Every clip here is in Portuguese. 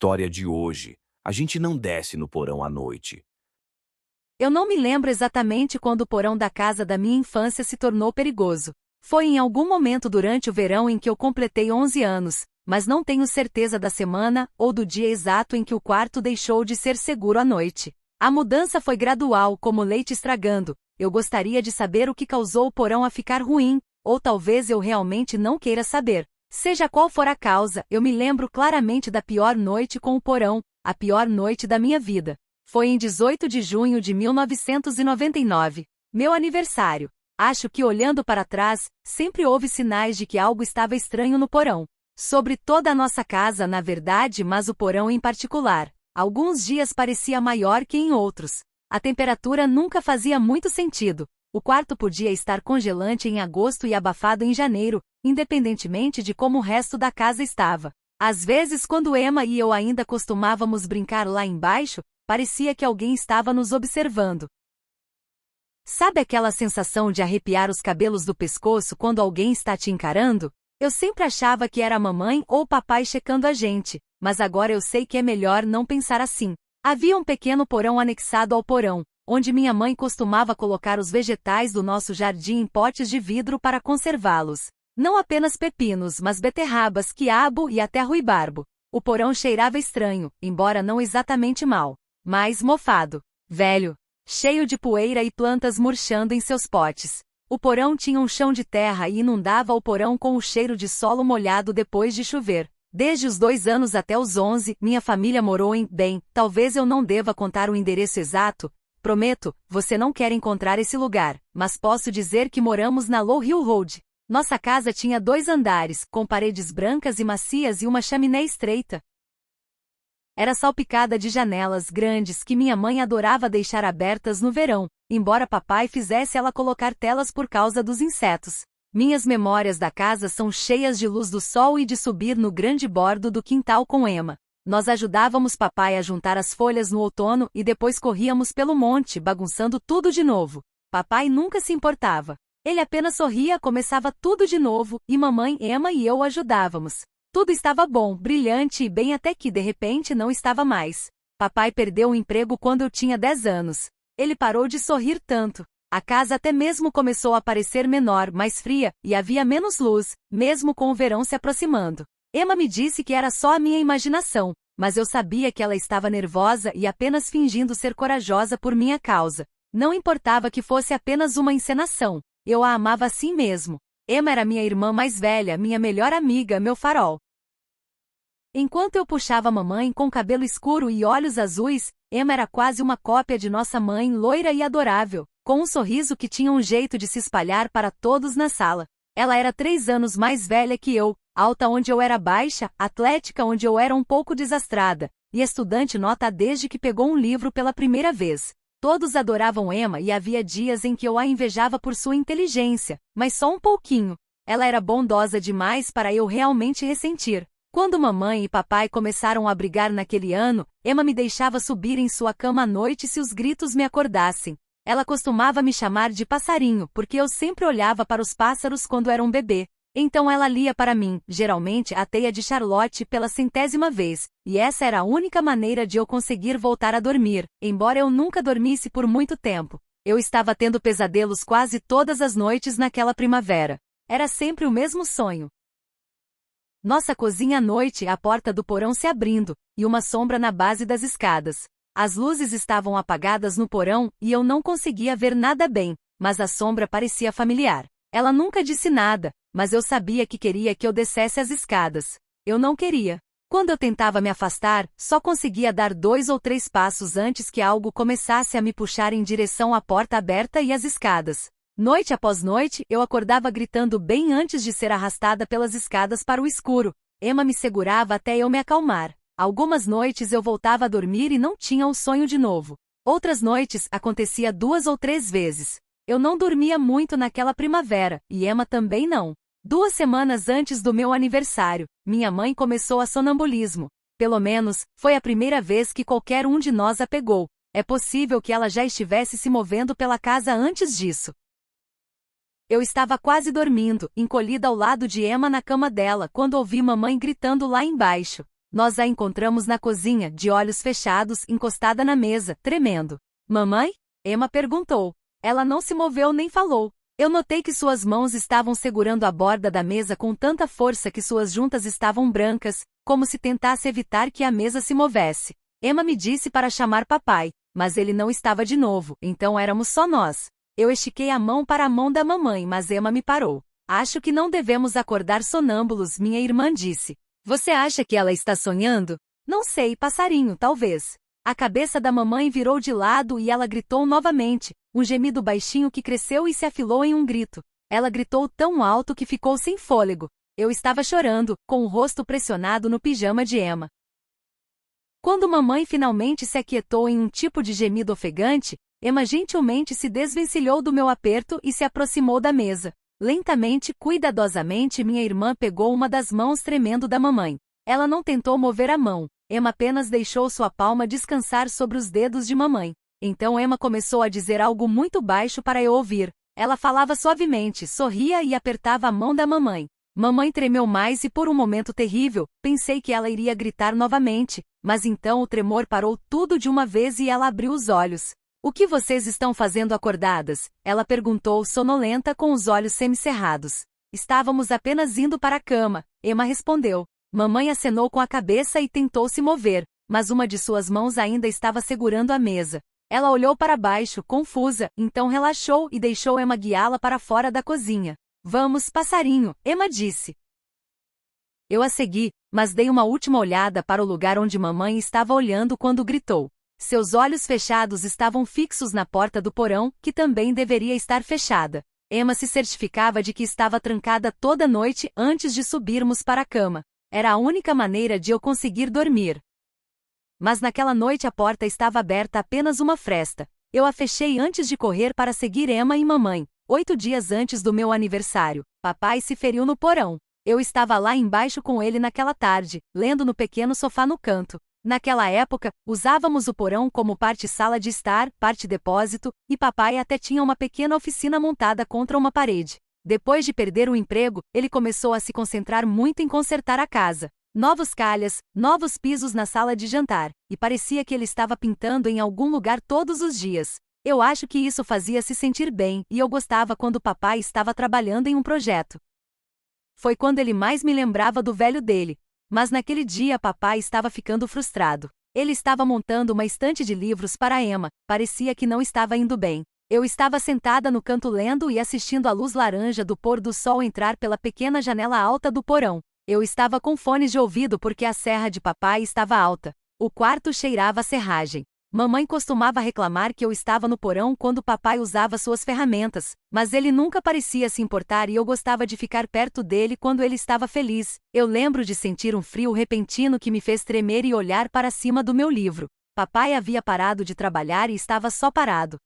história de hoje. A gente não desce no porão à noite. Eu não me lembro exatamente quando o porão da casa da minha infância se tornou perigoso. Foi em algum momento durante o verão em que eu completei 11 anos, mas não tenho certeza da semana ou do dia exato em que o quarto deixou de ser seguro à noite. A mudança foi gradual, como leite estragando. Eu gostaria de saber o que causou o porão a ficar ruim, ou talvez eu realmente não queira saber. Seja qual for a causa, eu me lembro claramente da pior noite com o porão, a pior noite da minha vida. Foi em 18 de junho de 1999, meu aniversário. Acho que olhando para trás, sempre houve sinais de que algo estava estranho no porão. Sobre toda a nossa casa, na verdade, mas o porão em particular. Alguns dias parecia maior que em outros. A temperatura nunca fazia muito sentido. O quarto podia estar congelante em agosto e abafado em janeiro, independentemente de como o resto da casa estava. Às vezes, quando Emma e eu ainda costumávamos brincar lá embaixo, parecia que alguém estava nos observando. Sabe aquela sensação de arrepiar os cabelos do pescoço quando alguém está te encarando? Eu sempre achava que era a mamãe ou o papai checando a gente, mas agora eu sei que é melhor não pensar assim. Havia um pequeno porão anexado ao porão, onde minha mãe costumava colocar os vegetais do nosso jardim em potes de vidro para conservá-los. Não apenas pepinos, mas beterrabas, quiabo e até ruibarbo. O porão cheirava estranho, embora não exatamente mal, mas mofado, velho, cheio de poeira e plantas murchando em seus potes. O porão tinha um chão de terra e inundava o porão com o cheiro de solo molhado depois de chover. Desde os 2 anos até os 11, minha família morou em, talvez eu não deva contar o endereço exato, prometo, você não quer encontrar esse lugar, mas posso dizer que moramos na Low Hill Road. Nossa casa tinha 2 andares, com paredes brancas e macias e uma chaminé estreita. Era salpicada de janelas grandes que minha mãe adorava deixar abertas no verão, embora papai fizesse ela colocar telas por causa dos insetos. Minhas memórias da casa são cheias de luz do sol e de subir no grande bordo do quintal com Emma. Nós ajudávamos papai a juntar as folhas no outono e depois corríamos pelo monte, bagunçando tudo de novo. Papai nunca se importava. Ele apenas sorria, começava tudo de novo, e mamãe, Emma e eu ajudávamos. Tudo estava bom, brilhante e bem até que de repente não estava mais. Papai perdeu o emprego quando eu tinha 10 anos. Ele parou de sorrir tanto. A casa até mesmo começou a parecer menor, mais fria, e havia menos luz, mesmo com o verão se aproximando. Emma me disse que era só a minha imaginação, mas eu sabia que ela estava nervosa e apenas fingindo ser corajosa por minha causa. Não importava que fosse apenas uma encenação. Eu a amava assim mesmo. Emma era minha irmã mais velha, minha melhor amiga, meu farol. Enquanto eu puxava a mamãe com cabelo escuro e olhos azuis, Emma era quase uma cópia de nossa mãe, loira e adorável, com um sorriso que tinha um jeito de se espalhar para todos na sala. Ela era 3 anos mais velha que eu, alta onde eu era baixa, atlética onde eu era um pouco desastrada, e estudante nota desde que pegou um livro pela primeira vez. Todos adoravam Emma e havia dias em que eu a invejava por sua inteligência, mas só um pouquinho. Ela era bondosa demais para eu realmente ressentir. Quando mamãe e papai começaram a brigar naquele ano, Emma me deixava subir em sua cama à noite se os gritos me acordassem. Ela costumava me chamar de passarinho porque eu sempre olhava para os pássaros quando era um bebê. Então ela lia para mim, geralmente a Teia de Charlotte pela 100ª vez, e essa era a única maneira de eu conseguir voltar a dormir, embora eu nunca dormisse por muito tempo. Eu estava tendo pesadelos quase todas as noites naquela primavera. Era sempre o mesmo sonho. Nossa cozinha à noite, a porta do porão se abrindo, e uma sombra na base das escadas. As luzes estavam apagadas no porão e eu não conseguia ver nada bem, mas a sombra parecia familiar. Ela nunca disse nada, mas eu sabia que queria que eu descesse as escadas. Eu não queria. Quando eu tentava me afastar, só conseguia dar 2 ou 3 passos antes que algo começasse a me puxar em direção à porta aberta e às escadas. Noite após noite, eu acordava gritando bem antes de ser arrastada pelas escadas para o escuro. Emma me segurava até eu me acalmar. Algumas noites eu voltava a dormir e não tinha o sonho de novo. Outras noites, acontecia 2 ou 3 vezes. Eu não dormia muito naquela primavera, e Emma também não. 2 semanas antes do meu aniversário, minha mãe começou a sonambulismo. Pelo menos, foi a primeira vez que qualquer um de nós a pegou. É possível que ela já estivesse se movendo pela casa antes disso. Eu estava quase dormindo, encolhida ao lado de Emma na cama dela, quando ouvi mamãe gritando lá embaixo. Nós a encontramos na cozinha, de olhos fechados, encostada na mesa, tremendo. Mamãe? Emma perguntou. Ela não se moveu nem falou. Eu notei que suas mãos estavam segurando a borda da mesa com tanta força que suas juntas estavam brancas, como se tentasse evitar que a mesa se movesse. Emma me disse para chamar papai, mas ele não estava de novo, então éramos só nós. Eu estiquei a mão para a mão da mamãe, mas Emma me parou. Acho que não devemos acordar sonâmbulos, minha irmã disse. Você acha que ela está sonhando? Não sei, passarinho, talvez. A cabeça da mamãe virou de lado e ela gritou novamente, um gemido baixinho que cresceu e se afilou em um grito. Ela gritou tão alto que ficou sem fôlego. Eu estava chorando, com o rosto pressionado no pijama de Emma. Quando mamãe finalmente se aquietou em um tipo de gemido ofegante, Emma gentilmente se desvencilhou do meu aperto e se aproximou da mesa. Lentamente, cuidadosamente, minha irmã pegou uma das mãos tremendo da mamãe. Ela não tentou mover a mão. Emma apenas deixou sua palma descansar sobre os dedos de mamãe. Então Emma começou a dizer algo muito baixo para eu ouvir. Ela falava suavemente, sorria e apertava a mão da mamãe. Mamãe tremeu mais e por um momento terrível, pensei que ela iria gritar novamente, mas então o tremor parou tudo de uma vez e ela abriu os olhos. O que vocês estão fazendo acordadas? Ela perguntou sonolenta com os olhos semicerrados. Estávamos apenas indo para a cama, Emma respondeu. Mamãe acenou com a cabeça e tentou se mover, mas uma de suas mãos ainda estava segurando a mesa. Ela olhou para baixo, confusa, então relaxou e deixou Emma guiá-la para fora da cozinha. Vamos, passarinho, Emma disse. Eu a segui, mas dei uma última olhada para o lugar onde mamãe estava olhando quando gritou. Seus olhos fechados estavam fixos na porta do porão, que também deveria estar fechada. Emma se certificava de que estava trancada toda noite antes de subirmos para a cama. Era a única maneira de eu conseguir dormir. Mas naquela noite a porta estava aberta apenas uma fresta. Eu a fechei antes de correr para seguir Emma e mamãe. 8 dias antes do meu aniversário, papai se feriu no porão. Eu estava lá embaixo com ele naquela tarde, lendo no pequeno sofá no canto. Naquela época, usávamos o porão como parte sala de estar, parte depósito, e papai até tinha uma pequena oficina montada contra uma parede. Depois de perder o emprego, ele começou a se concentrar muito em consertar a casa. Novos calhas, novos pisos na sala de jantar, e parecia que ele estava pintando em algum lugar todos os dias. Eu acho que isso fazia se sentir bem, e eu gostava quando papai estava trabalhando em um projeto. Foi quando ele mais me lembrava do velho dele. Mas naquele dia papai estava ficando frustrado. Ele estava montando uma estante de livros para Emma, parecia que não estava indo bem. Eu estava sentada no canto lendo e assistindo a luz laranja do pôr do sol entrar pela pequena janela alta do porão. Eu estava com fones de ouvido porque a serra de papai estava alta. O quarto cheirava a serragem. Mamãe costumava reclamar que eu estava no porão quando papai usava suas ferramentas, mas ele nunca parecia se importar e eu gostava de ficar perto dele quando ele estava feliz. Eu lembro de sentir um frio repentino que me fez tremer e olhar para cima do meu livro. Papai havia parado de trabalhar e estava só parado,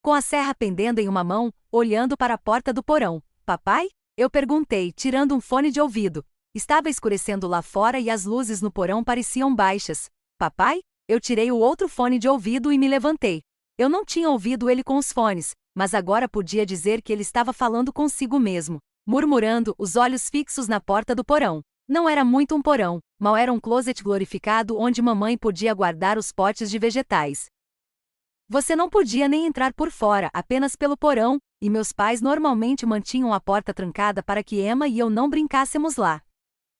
com a serra pendendo em uma mão, olhando para a porta do porão. Papai? Eu perguntei, tirando um fone de ouvido. Estava escurecendo lá fora e as luzes no porão pareciam baixas. Papai? Eu tirei o outro fone de ouvido e me levantei. Eu não tinha ouvido ele com os fones, mas agora podia dizer que ele estava falando consigo mesmo, murmurando, os olhos fixos na porta do porão. Não era muito um porão, mal era um closet glorificado onde mamãe podia guardar os potes de vegetais. Você não podia nem entrar por fora, apenas pelo porão, e meus pais normalmente mantinham a porta trancada para que Emma e eu não brincássemos lá.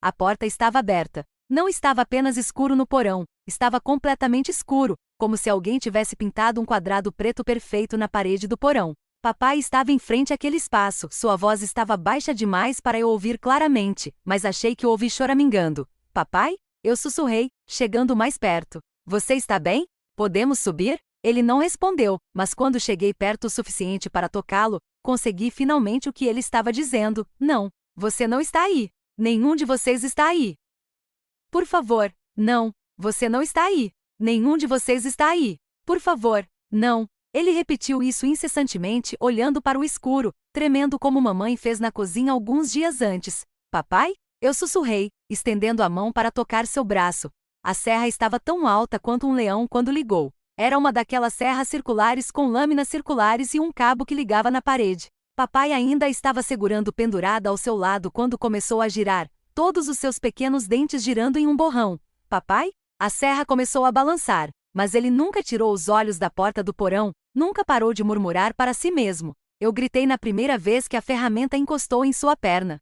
A porta estava aberta. Não estava apenas escuro no porão, estava completamente escuro, como se alguém tivesse pintado um quadrado preto perfeito na parede do porão. Papai estava em frente àquele espaço, sua voz estava baixa demais para eu ouvir claramente, mas achei que o ouvi choramingando. Papai? Eu sussurrei, chegando mais perto. Você está bem? Podemos subir? Ele não respondeu, mas quando cheguei perto o suficiente para tocá-lo, consegui finalmente o que ele estava dizendo. Não, você não está aí. Nenhum de vocês está aí. Por favor, não, você não está aí. Nenhum de vocês está aí. Por favor, não. Ele repetiu isso incessantemente, olhando para o escuro, tremendo como mamãe fez na cozinha alguns dias antes. Papai? Eu sussurrei, estendendo a mão para tocar seu braço. A serra estava tão alta quanto um leão quando ligou. Era uma daquelas serras circulares com lâminas circulares e um cabo que ligava na parede. Papai ainda estava segurando pendurada ao seu lado quando começou a girar. todos os seus pequenos dentes girando em um borrão. Papai? A serra começou a balançar, mas ele nunca tirou os olhos da porta do porão, nunca parou de murmurar para si mesmo. Eu gritei na primeira vez que a ferramenta encostou em sua perna.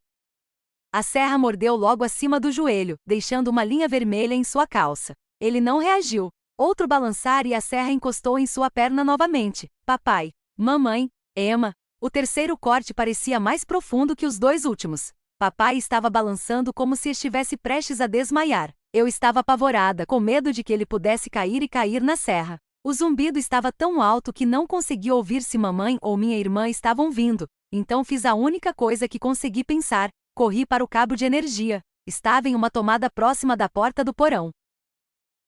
A serra mordeu logo acima do joelho, deixando uma linha vermelha em sua calça. Ele não reagiu. Outro balançar e a serra encostou em sua perna novamente. Papai, mamãe, Emma. O terceiro corte parecia mais profundo que os dois últimos. Papai estava balançando como se estivesse prestes a desmaiar. Eu estava apavorada, com medo de que ele pudesse cair e cair na serra. O zumbido estava tão alto que não consegui ouvir se mamãe ou minha irmã estavam vindo. Então fiz a única coisa que consegui pensar. Corri para o cabo de energia. Estava em uma tomada próxima da porta do porão.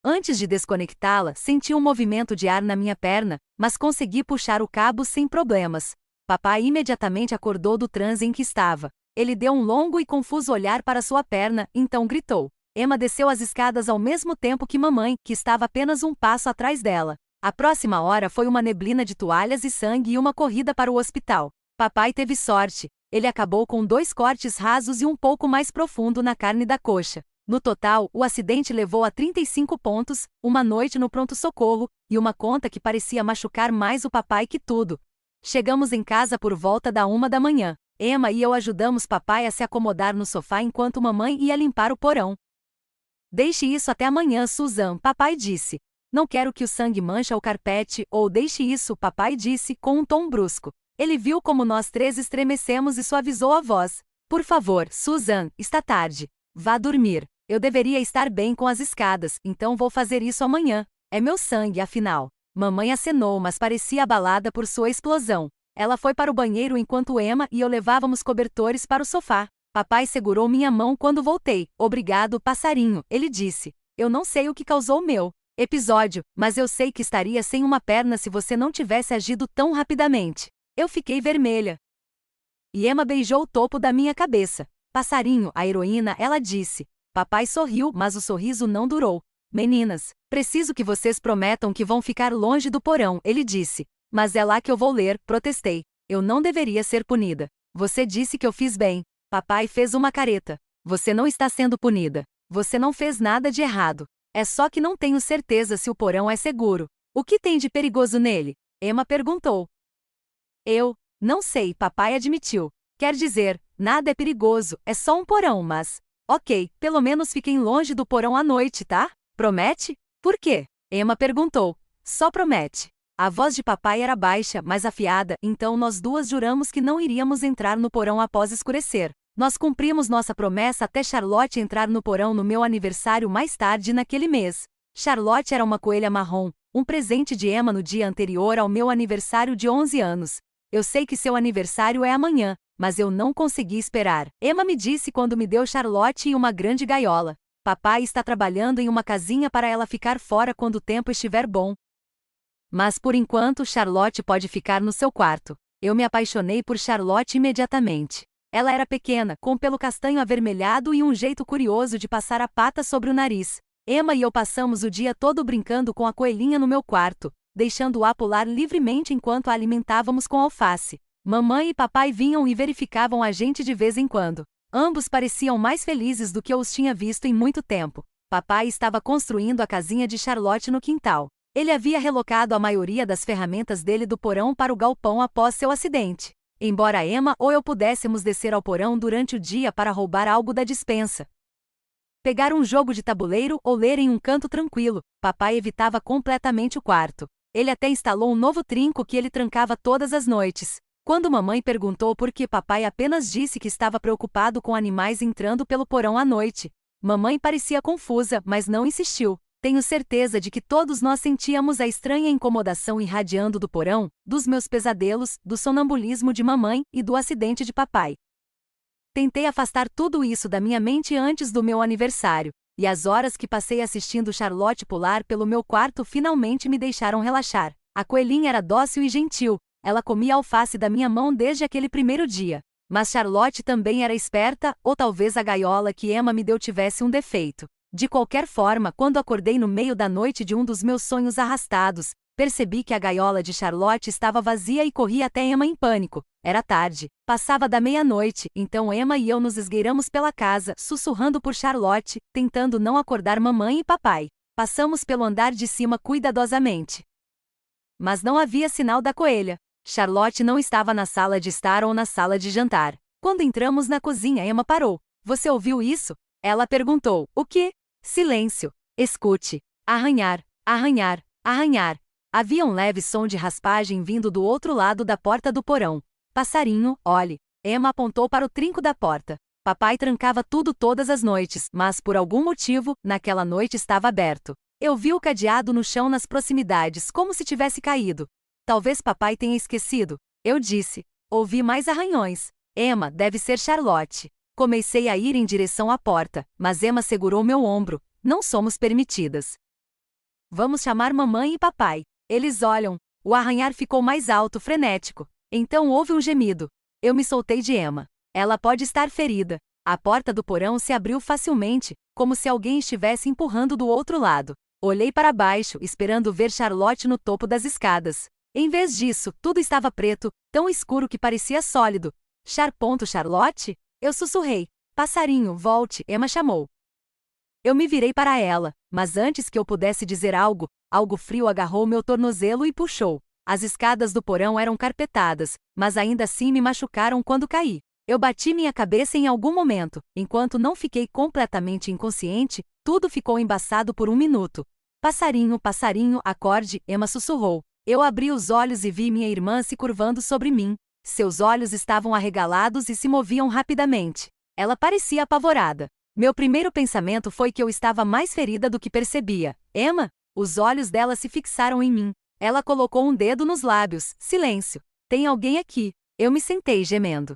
Antes de desconectá-la, senti um movimento de ar na minha perna, mas consegui puxar o cabo sem problemas. Papai imediatamente acordou do transe em que estava. Ele deu um longo e confuso olhar para sua perna, então gritou. Emma desceu as escadas ao mesmo tempo que mamãe, que estava apenas um passo atrás dela. A próxima hora foi uma neblina de toalhas e sangue e uma corrida para o hospital. Papai teve sorte. Ele acabou com 2 cortes rasos e um pouco mais profundo na carne da coxa. No total, o acidente levou a 35 pontos, uma noite no pronto-socorro, e uma conta que parecia machucar mais o papai que tudo. Chegamos em casa por volta da 1 da manhã. Emma e eu ajudamos papai a se acomodar no sofá enquanto mamãe ia limpar o porão. Deixe isso até amanhã, Susan, papai disse. Não quero que o sangue manche o carpete, ou deixe isso, papai disse, com um tom brusco. Ele viu como nós 3 estremecemos e suavizou a voz. Por favor, Susan, está tarde. Vá dormir. Eu deveria estar bem com as escadas, então vou fazer isso amanhã. É meu sangue, afinal. Mamãe acenou, mas parecia abalada por sua explosão. Ela foi para o banheiro enquanto Emma e eu levávamos cobertores para o sofá. Papai segurou minha mão quando voltei. Obrigado, passarinho, ele disse. Eu não sei o que causou o meu episódio, mas eu sei que estaria sem uma perna se você não tivesse agido tão rapidamente. Eu fiquei vermelha. E Emma beijou o topo da minha cabeça. Passarinho, a heroína, ela disse. Papai sorriu, mas o sorriso não durou. Meninas, preciso que vocês prometam que vão ficar longe do porão, ele disse. Mas é lá que eu vou ler, protestei. Eu não deveria ser punida. Você disse que eu fiz bem. Papai fez uma careta. Você não está sendo punida. Você não fez nada de errado. É só que não tenho certeza se o porão é seguro. O que tem de perigoso nele? Emma perguntou. Eu não sei, papai admitiu. Quer dizer, nada é perigoso, é só um porão, mas... Ok, pelo menos fiquem longe do porão à noite, tá? Promete? Por quê? Emma perguntou. Só promete. A voz de papai era baixa, mas afiada, então nós 2 juramos que não iríamos entrar no porão após escurecer. Nós cumprimos nossa promessa até Charlotte entrar no porão no meu aniversário mais tarde naquele mês. Charlotte era uma coelha marrom, um presente de Emma no dia anterior ao meu aniversário de 11 anos. Eu sei que seu aniversário é amanhã, mas eu não consegui esperar. Emma me disse quando me deu Charlotte e uma grande gaiola. Papai está trabalhando em uma casinha para ela ficar fora quando o tempo estiver bom. Mas por enquanto Charlotte pode ficar no seu quarto. Eu me apaixonei por Charlotte imediatamente. Ela era pequena, com pelo castanho avermelhado e um jeito curioso de passar a pata sobre o nariz. Emma e eu passamos o dia todo brincando com a coelhinha no meu quarto, deixando-a pular livremente enquanto a alimentávamos com alface. Mamãe e papai vinham e verificavam a gente de vez em quando. Ambos pareciam mais felizes do que eu os tinha visto em muito tempo. Papai estava construindo a casinha de Charlotte no quintal. Ele havia relocado a maioria das ferramentas dele do porão para o galpão após seu acidente. Embora Emma ou eu pudéssemos descer ao porão durante o dia para roubar algo da despensa, pegar um jogo de tabuleiro ou ler em um canto tranquilo, papai evitava completamente o quarto. Ele até instalou um novo trinco que ele trancava todas as noites. Quando mamãe perguntou por que papai apenas disse que estava preocupado com animais entrando pelo porão à noite. Mamãe parecia confusa, mas não insistiu. Tenho certeza de que todos nós sentíamos a estranha incomodação irradiando do porão, dos meus pesadelos, do sonambulismo de mamãe e do acidente de papai. Tentei afastar tudo isso da minha mente antes do meu aniversário, e as horas que passei assistindo Charlotte pular pelo meu quarto finalmente me deixaram relaxar. A coelhinha era dócil e gentil, ela comia alface da minha mão desde aquele primeiro dia. Mas Charlotte também era esperta, ou talvez a gaiola que Emma me deu tivesse um defeito. De qualquer forma, quando acordei no meio da noite de um dos meus sonhos arrastados, Percebi que a gaiola de Charlotte estava vazia e corri até Emma em pânico. Era tarde, passava da meia-noite, então Emma e eu nos esgueiramos pela casa, sussurrando por Charlotte, tentando não acordar mamãe e papai. Passamos pelo andar de cima cuidadosamente. Mas não havia sinal da coelha. Charlotte não estava na sala de estar ou na sala de jantar. Quando entramos na cozinha, Emma parou. Você ouviu isso? Ela perguntou. O quê? Silêncio. Escute. Arranhar, arranhar, arranhar. Havia um leve som de raspagem vindo do outro lado da porta do porão. Passarinho, olhe. Emma apontou para o trinco da porta. Papai trancava tudo todas as noites, mas por algum motivo, naquela noite estava aberto. Eu vi o cadeado no chão nas proximidades, como se tivesse caído. Talvez papai tenha esquecido. Eu disse. Ouvi mais arranhões. Emma, deve ser Charlotte. Comecei a ir em direção à porta, mas Emma segurou meu ombro. Não somos permitidas. Vamos chamar mamãe e papai. Eles olham. O arranhar ficou mais alto, frenético. Então houve um gemido. Eu me soltei de Emma. Ela pode estar ferida. A porta do porão se abriu facilmente, como se alguém estivesse empurrando do outro lado. Olhei para baixo, esperando ver Charlotte no topo das escadas. Em vez disso, tudo estava preto, tão escuro que parecia sólido. Charlotte? Eu sussurrei. Passarinho, volte, Emma chamou. Eu me virei para ela, mas antes que eu pudesse dizer algo, algo frio agarrou meu tornozelo e puxou. As escadas do porão eram carpetadas, mas ainda assim me machucaram quando caí. Eu bati minha cabeça em algum momento. Enquanto não fiquei completamente inconsciente, tudo ficou embaçado por um minuto. Passarinho, acorde, Emma sussurrou. Eu abri os olhos e vi minha irmã se curvando sobre mim. Seus olhos estavam arregalados e se moviam rapidamente. Ela parecia apavorada. Meu primeiro pensamento foi que eu estava mais ferida do que percebia. Emma? Os olhos dela se fixaram em mim. Ela colocou um dedo nos lábios. Silêncio. Tem alguém aqui. Eu me sentei gemendo.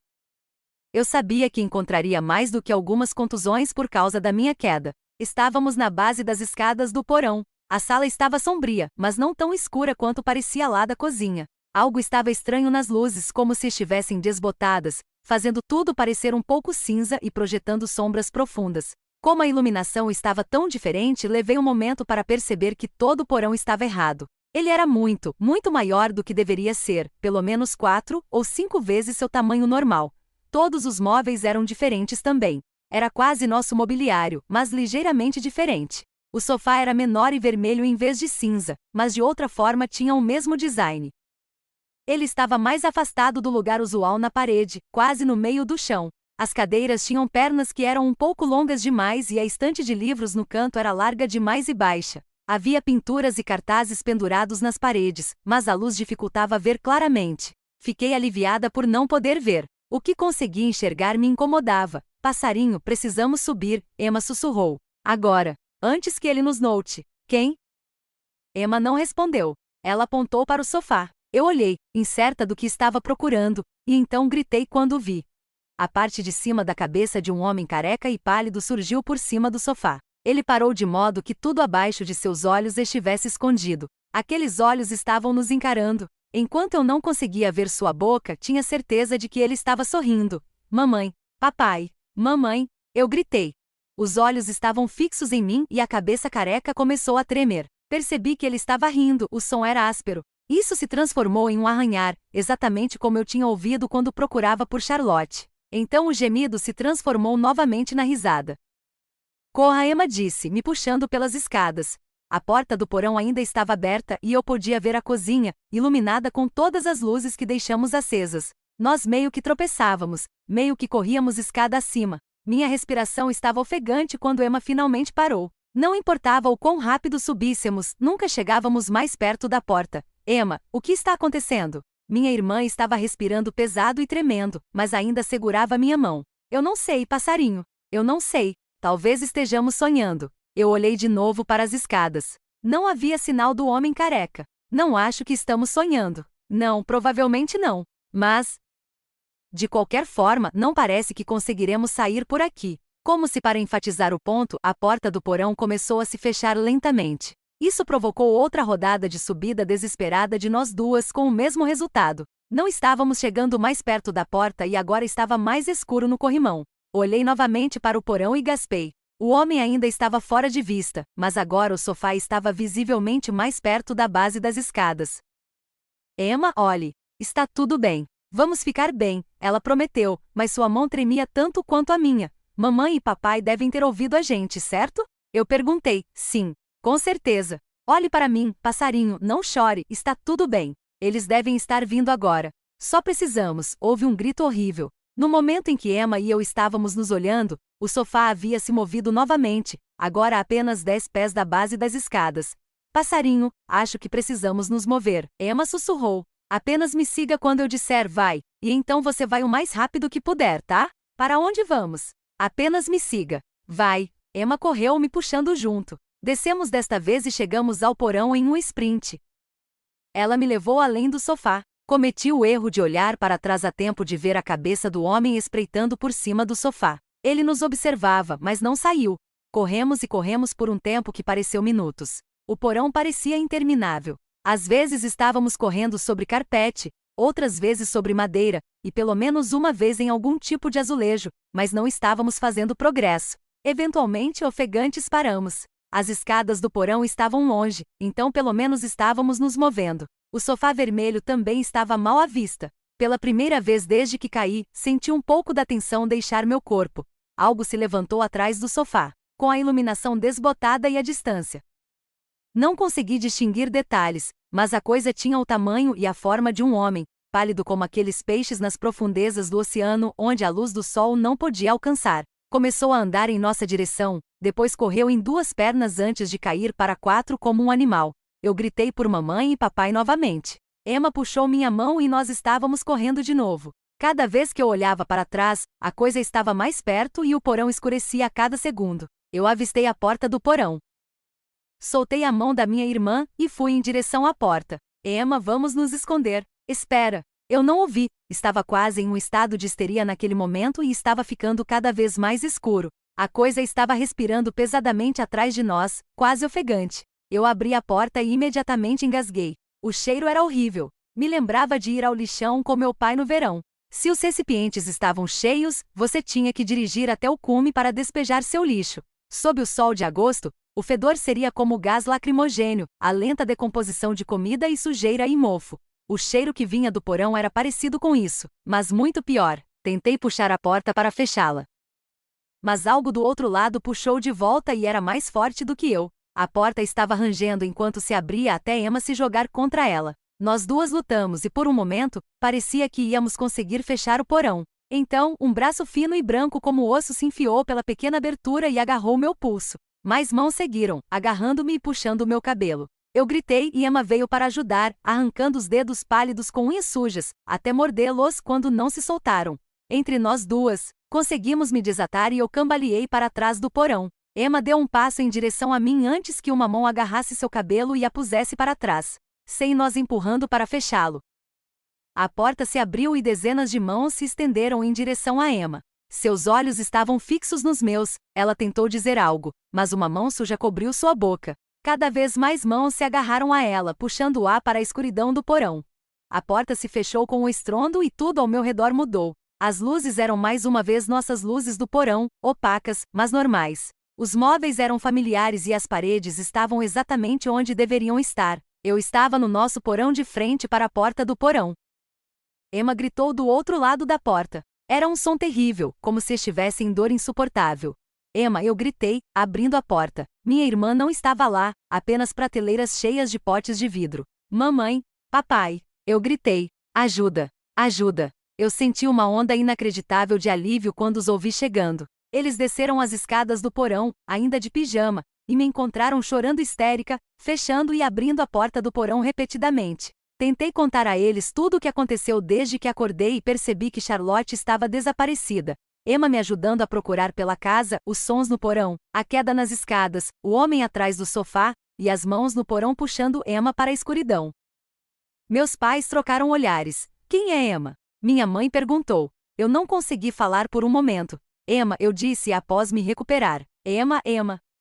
Eu sabia que encontraria mais do que algumas contusões por causa da minha queda. Estávamos na base das escadas do porão. A sala estava sombria, mas não tão escura quanto parecia lá da cozinha. Algo estava estranho nas luzes, como se estivessem desbotadas, fazendo tudo parecer um pouco cinza e projetando sombras profundas. Como a iluminação estava tão diferente, levei um momento para perceber que todo o porão estava errado. Ele era muito, muito maior do que deveria ser, pelo menos 4 ou 5 vezes seu tamanho normal. Todos os móveis eram diferentes também. Era quase nosso mobiliário, mas ligeiramente diferente. O sofá era menor e vermelho em vez de cinza, mas de outra forma tinha o mesmo design. Ele estava mais afastado do lugar usual na parede, quase no meio do chão. As cadeiras tinham pernas que eram um pouco longas demais e a estante de livros no canto era larga demais e baixa. Havia pinturas e cartazes pendurados nas paredes, mas a luz dificultava ver claramente. Fiquei aliviada por não poder ver. O que consegui enxergar me incomodava. Passarinho, precisamos subir, Emma sussurrou. Agora, antes que ele nos note. Quem? Emma não respondeu. Ela apontou para o sofá. Eu olhei, incerta do que estava procurando, e então gritei quando o vi. A parte de cima da cabeça de um homem careca e pálido surgiu por cima do sofá. Ele parou de modo que tudo abaixo de seus olhos estivesse escondido. Aqueles olhos estavam nos encarando. Enquanto eu não conseguia ver sua boca, tinha certeza de que ele estava sorrindo. Mamãe, papai, mamãe, eu gritei. Os olhos estavam fixos em mim e a cabeça careca começou a tremer. Percebi que ele estava rindo, o som era áspero. Isso se transformou em um arranhar, exatamente como eu tinha ouvido quando procurava por Charlotte. Então o gemido se transformou novamente na risada. Corra, Emma disse, me puxando pelas escadas. A porta do porão ainda estava aberta e eu podia ver a cozinha, iluminada com todas as luzes que deixamos acesas. Nós meio que tropeçávamos, meio que corríamos escada acima. Minha respiração estava ofegante quando Emma finalmente parou. Não importava o quão rápido subíssemos, nunca chegávamos mais perto da porta. Emma, o que está acontecendo? Minha irmã estava respirando pesado e tremendo, mas ainda segurava minha mão. Eu não sei, passarinho. Eu não sei. Talvez estejamos sonhando. Eu olhei de novo para as escadas. Não havia sinal do homem careca. Não acho que estamos sonhando. Não, provavelmente não. Mas, de qualquer forma, não parece que conseguiremos sair por aqui. Como se para enfatizar o ponto, a porta do porão começou a se fechar lentamente. Isso provocou outra rodada de subida desesperada de nós duas com o mesmo resultado. Não estávamos chegando mais perto da porta e agora estava mais escuro no corrimão. Olhei novamente para o porão e gaspei. O homem ainda estava fora de vista, mas agora o sofá estava visivelmente mais perto da base das escadas. Emma, olhe. Está tudo bem. Vamos ficar bem, ela prometeu, mas sua mão tremia tanto quanto a minha. Mamãe e papai devem ter ouvido a gente, certo? Eu perguntei. Sim, com certeza. Olhe para mim, passarinho, não chore, está tudo bem. Eles devem estar vindo agora. Só precisamos. Houve um grito horrível. No momento em que Emma e eu estávamos nos olhando, o sofá havia se movido novamente, agora a apenas 10 pés da base das escadas. Passarinho, acho que precisamos nos mover. Emma sussurrou. Apenas me siga quando eu disser vai, e então você vai o mais rápido que puder, tá? Para onde vamos? Apenas me siga. Vai. Emma correu me puxando junto. Descemos desta vez e chegamos ao porão em um sprint. Ela me levou além do sofá. Cometi o erro de olhar para trás a tempo de ver a cabeça do homem espreitando por cima do sofá. Ele nos observava, mas não saiu. Corremos e corremos por um tempo que pareceu minutos. O porão parecia interminável. Às vezes estávamos correndo sobre carpete, outras vezes sobre madeira, e pelo menos uma vez em algum tipo de azulejo, mas não estávamos fazendo progresso. Eventualmente, ofegantes, paramos. As escadas do porão estavam longe, então pelo menos estávamos nos movendo. O sofá vermelho também estava mal à vista. Pela primeira vez desde que caí, senti um pouco da tensão deixar meu corpo. Algo se levantou atrás do sofá, com a iluminação desbotada e a distância. Não consegui distinguir detalhes, mas a coisa tinha o tamanho e a forma de um homem, pálido como aqueles peixes nas profundezas do oceano onde a luz do sol não podia alcançar. Começou a andar em nossa direção, depois correu em 2 pernas antes de cair para 4 como um animal. Eu gritei por mamãe e papai novamente. Emma puxou minha mão e nós estávamos correndo de novo. Cada vez que eu olhava para trás, a coisa estava mais perto e o porão escurecia a cada segundo. Eu avistei a porta do porão. Soltei a mão da minha irmã e fui em direção à porta. Emma, vamos nos esconder. Espera. Eu não ouvi. Estava quase em um estado de histeria naquele momento e estava ficando cada vez mais escuro. A coisa estava respirando pesadamente atrás de nós, quase ofegante. Eu abri a porta e imediatamente engasguei. O cheiro era horrível. Me lembrava de ir ao lixão com meu pai no verão. Se os recipientes estavam cheios, você tinha que dirigir até o cume para despejar seu lixo. Sob o sol de agosto, o fedor seria como gás lacrimogêneo, a lenta decomposição de comida e sujeira e mofo. O cheiro que vinha do porão era parecido com isso, mas muito pior. Tentei puxar a porta para fechá-la. Mas algo do outro lado puxou de volta e era mais forte do que eu. A porta estava rangendo enquanto se abria até Emma se jogar contra ela. Nós duas lutamos e por um momento, parecia que íamos conseguir fechar o porão. Então, um braço fino e branco como osso se enfiou pela pequena abertura e agarrou meu pulso. Mais mãos seguiram, agarrando-me e puxando meu cabelo. Eu gritei e Emma veio para ajudar, arrancando os dedos pálidos com unhas sujas, até mordê-los quando não se soltaram. Entre nós duas, conseguimos me desatar e eu cambaleei para trás do porão. Emma deu um passo em direção a mim antes que uma mão agarrasse seu cabelo e a pusesse para trás, sem nós empurrando para fechá-lo. A porta se abriu e dezenas de mãos se estenderam em direção a Emma. Seus olhos estavam fixos nos meus. Ela tentou dizer algo, mas uma mão suja cobriu sua boca. Cada vez mais mãos se agarraram a ela, puxando-a para a escuridão do porão. A porta se fechou com um estrondo e tudo ao meu redor mudou. As luzes eram mais uma vez nossas luzes do porão, opacas, mas normais. Os móveis eram familiares e as paredes estavam exatamente onde deveriam estar. Eu estava no nosso porão de frente para a porta do porão. Emma gritou do outro lado da porta. Era um som terrível, como se estivesse em dor insuportável. Emma, eu gritei, abrindo a porta. Minha irmã não estava lá, apenas prateleiras cheias de potes de vidro. Mamãe, papai. Eu gritei. Ajuda, ajuda. Eu senti uma onda inacreditável de alívio quando os ouvi chegando. Eles desceram as escadas do porão, ainda de pijama, e me encontraram chorando histérica, fechando e abrindo a porta do porão repetidamente. Tentei contar a eles tudo o que aconteceu desde que acordei e percebi que Charlotte estava desaparecida. Emma me ajudando a procurar pela casa, os sons no porão, a queda nas escadas, o homem atrás do sofá, e as mãos no porão puxando Emma para a escuridão. Meus pais trocaram olhares. Quem é Emma? Minha mãe perguntou. Eu não consegui falar por um momento. Emma, eu disse após me recuperar. Emma,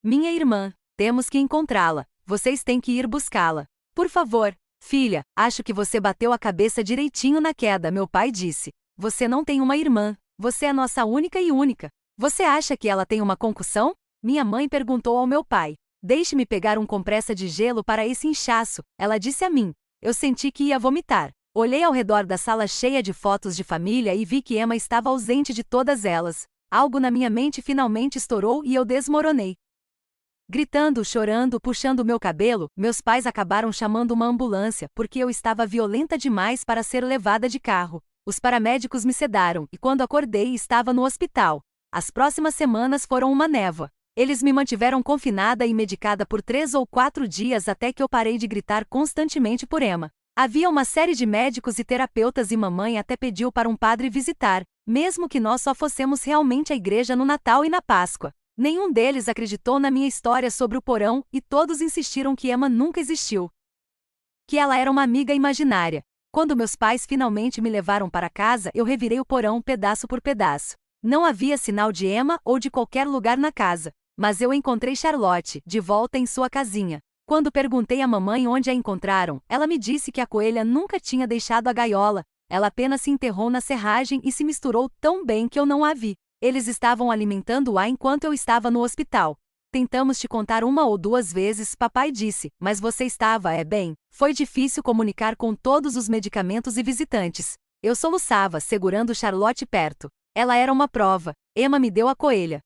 minha irmã. Temos que encontrá-la. Vocês têm que ir buscá-la. Por favor. Filha, acho que você bateu a cabeça direitinho na queda, meu pai disse. Você não tem uma irmã. Você é nossa única e única. Você acha que ela tem uma concussão? Minha mãe perguntou ao meu pai: "Deixe-me pegar um compressa de gelo para esse inchaço", ela disse a mim. Eu senti que ia vomitar. Olhei ao redor da sala cheia de fotos de família e vi que Emma estava ausente de todas elas. Algo na minha mente finalmente estourou e eu desmoronei. Gritando, chorando, puxando meu cabelo, meus pais acabaram chamando uma ambulância porque eu estava violenta demais para ser levada de carro. Os paramédicos me sedaram e quando acordei estava no hospital. As próximas semanas foram uma névoa. Eles me mantiveram confinada e medicada por 3 ou 4 dias até que eu parei de gritar constantemente por Emma. Havia uma série de médicos e terapeutas e mamãe até pediu para um padre visitar, mesmo que nós só fossemos realmente à igreja no Natal e na Páscoa. Nenhum deles acreditou na minha história sobre o porão e todos insistiram que Emma nunca existiu. Que ela era uma amiga imaginária. Quando meus pais finalmente me levaram para casa, eu revirei o porão pedaço por pedaço. Não havia sinal de Emma ou de qualquer lugar na casa. Mas eu encontrei Charlotte, de volta em sua casinha. Quando perguntei à mamãe onde a encontraram, ela me disse que a coelha nunca tinha deixado a gaiola, ela apenas se enterrou na serragem e se misturou tão bem que eu não a vi. Eles estavam alimentando-a enquanto eu estava no hospital. Tentamos te contar 1 ou 2 vezes, papai disse, mas você estava, bem. Foi difícil comunicar com todos os medicamentos e visitantes. Eu soluçava, segurando Charlotte perto. Ela era uma prova. Emma me deu a coelha.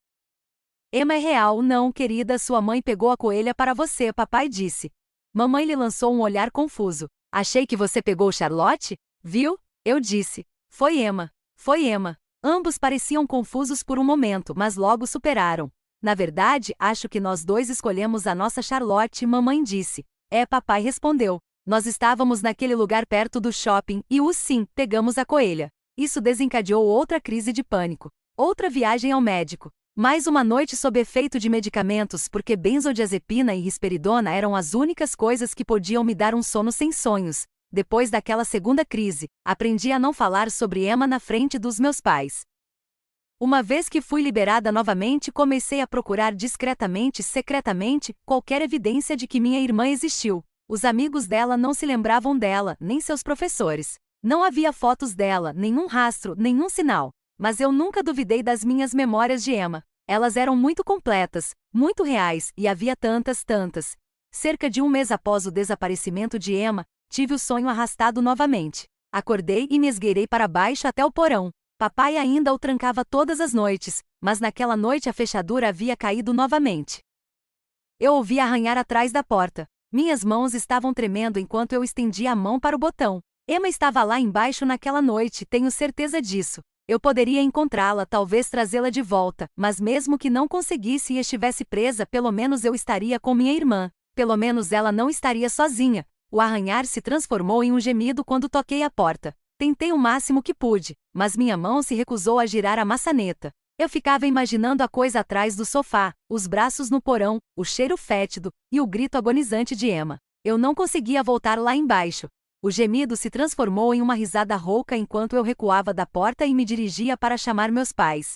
Emma é real, não, querida, sua mãe pegou a coelha para você, papai disse. Mamãe lhe lançou um olhar confuso. Achei que você pegou Charlotte? Viu? Eu disse. Foi Emma. Foi Emma. Ambos pareciam confusos por um momento, mas logo superaram. Na verdade, acho que nós dois escolhemos a nossa Charlotte, mamãe disse. Papai respondeu. Nós estávamos naquele lugar perto do shopping e sim, pegamos a coelha. Isso desencadeou outra crise de pânico. Outra viagem ao médico. Mais uma noite sob efeito de medicamentos porque benzodiazepina e risperidona eram as únicas coisas que podiam me dar um sono sem sonhos. Depois daquela segunda crise, aprendi a não falar sobre Emma na frente dos meus pais. Uma vez que fui liberada novamente, comecei a procurar discretamente, secretamente, qualquer evidência de que minha irmã existiu. Os amigos dela não se lembravam dela, nem seus professores. Não havia fotos dela, nenhum rastro, nenhum sinal. Mas eu nunca duvidei das minhas memórias de Emma. Elas eram muito completas, muito reais, e havia tantas. Cerca de 1 mês após o desaparecimento de Emma, tive o sonho arrastado novamente. Acordei e me esgueirei para baixo até o porão. Papai ainda o trancava todas as noites, mas naquela noite a fechadura havia caído novamente. Eu ouvi arranhar atrás da porta. Minhas mãos estavam tremendo enquanto eu estendia a mão para o botão. Emma estava lá embaixo naquela noite, tenho certeza disso. Eu poderia encontrá-la, talvez trazê-la de volta, mas mesmo que não conseguisse e estivesse presa, pelo menos eu estaria com minha irmã. Pelo menos ela não estaria sozinha. O arranhar se transformou em um gemido quando toquei a porta. Tentei o máximo que pude, mas minha mão se recusou a girar a maçaneta. Eu ficava imaginando a coisa atrás do sofá, os braços no porão, o cheiro fétido e o grito agonizante de Emma. Eu não conseguia voltar lá embaixo. O gemido se transformou em uma risada rouca enquanto eu recuava da porta e me dirigia para chamar meus pais.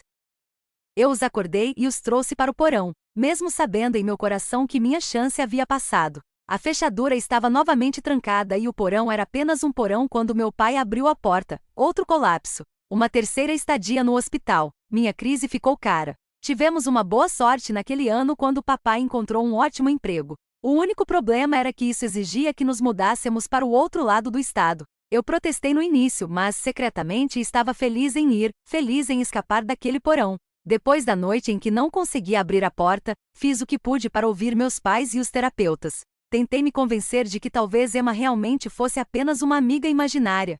Eu os acordei e os trouxe para o porão, mesmo sabendo em meu coração que minha chance havia passado. A fechadura estava novamente trancada e o porão era apenas um porão quando meu pai abriu a porta. Outro colapso. Uma terceira estadia no hospital. Minha crise ficou cara. Tivemos uma boa sorte naquele ano quando papai encontrou um ótimo emprego. O único problema era que isso exigia que nos mudássemos para o outro lado do estado. Eu protestei no início, mas secretamente estava feliz em ir, feliz em escapar daquele porão. Depois da noite em que não conseguia abrir a porta, fiz o que pude para ouvir meus pais e os terapeutas. Tentei me convencer de que talvez Emma realmente fosse apenas uma amiga imaginária.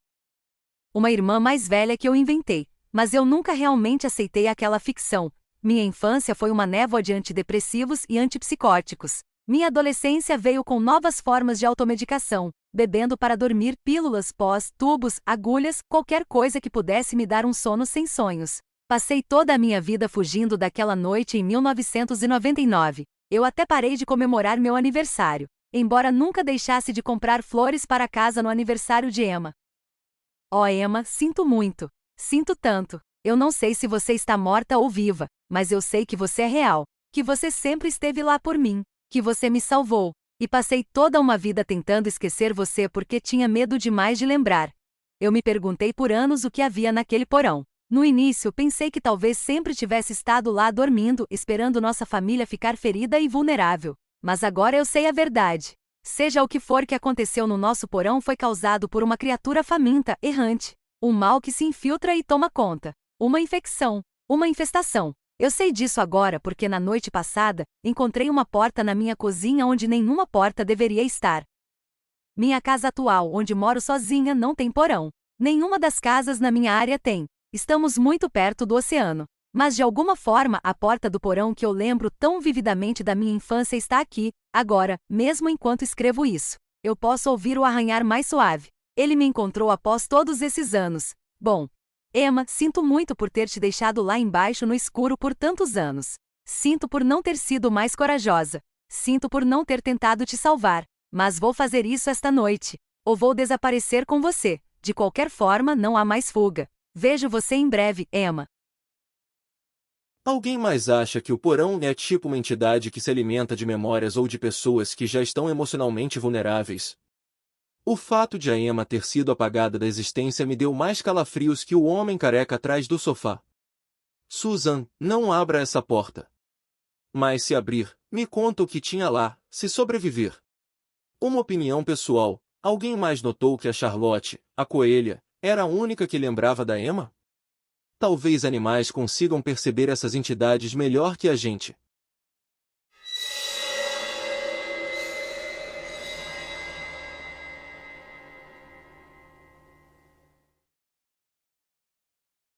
Uma irmã mais velha que eu inventei. Mas eu nunca realmente aceitei aquela ficção. Minha infância foi uma névoa de antidepressivos e antipsicóticos. Minha adolescência veio com novas formas de automedicação, bebendo para dormir, pílulas, pós, tubos, agulhas, qualquer coisa que pudesse me dar um sono sem sonhos. Passei toda a minha vida fugindo daquela noite em 1999. Eu até parei de comemorar meu aniversário, embora nunca deixasse de comprar flores para casa no aniversário de Emma. Oh Emma, sinto muito. Sinto tanto. Eu não sei se você está morta ou viva, mas eu sei que você é real, que você sempre esteve lá por mim, que você me salvou, e passei toda uma vida tentando esquecer você porque tinha medo demais de lembrar. Eu me perguntei por anos o que havia naquele porão. No início, pensei que talvez sempre tivesse estado lá dormindo, esperando nossa família ficar ferida e vulnerável. Mas agora eu sei a verdade. Seja o que for que aconteceu no nosso porão foi causado por uma criatura faminta, errante. Um mal que se infiltra e toma conta. Uma infecção. Uma infestação. Eu sei disso agora porque na noite passada, encontrei uma porta na minha cozinha onde nenhuma porta deveria estar. Minha casa atual, onde moro sozinha, não tem porão. Nenhuma das casas na minha área tem. Estamos muito perto do oceano. Mas de alguma forma a porta do porão que eu lembro tão vividamente da minha infância está aqui, agora, mesmo enquanto escrevo isso. Eu posso ouvir o arranhar mais suave. Ele me encontrou após todos esses anos. Bom, Emma, sinto muito por ter te deixado lá embaixo no escuro por tantos anos. Sinto por não ter sido mais corajosa. Sinto por não ter tentado te salvar. Mas vou fazer isso esta noite. Ou vou desaparecer com você. De qualquer forma, não há mais fuga. Vejo você em breve, Emma. Alguém mais acha que o porão é tipo uma entidade que se alimenta de memórias ou de pessoas que já estão emocionalmente vulneráveis? O fato de a Emma ter sido apagada da existência me deu mais calafrios que o homem careca atrás do sofá. Susan, não abra essa porta. Mas se abrir, me conta o que tinha lá, se sobreviver. Uma opinião pessoal, alguém mais notou que a Charlotte, a coelha, era a única que lembrava da Emma? Talvez animais consigam perceber essas entidades melhor que a gente.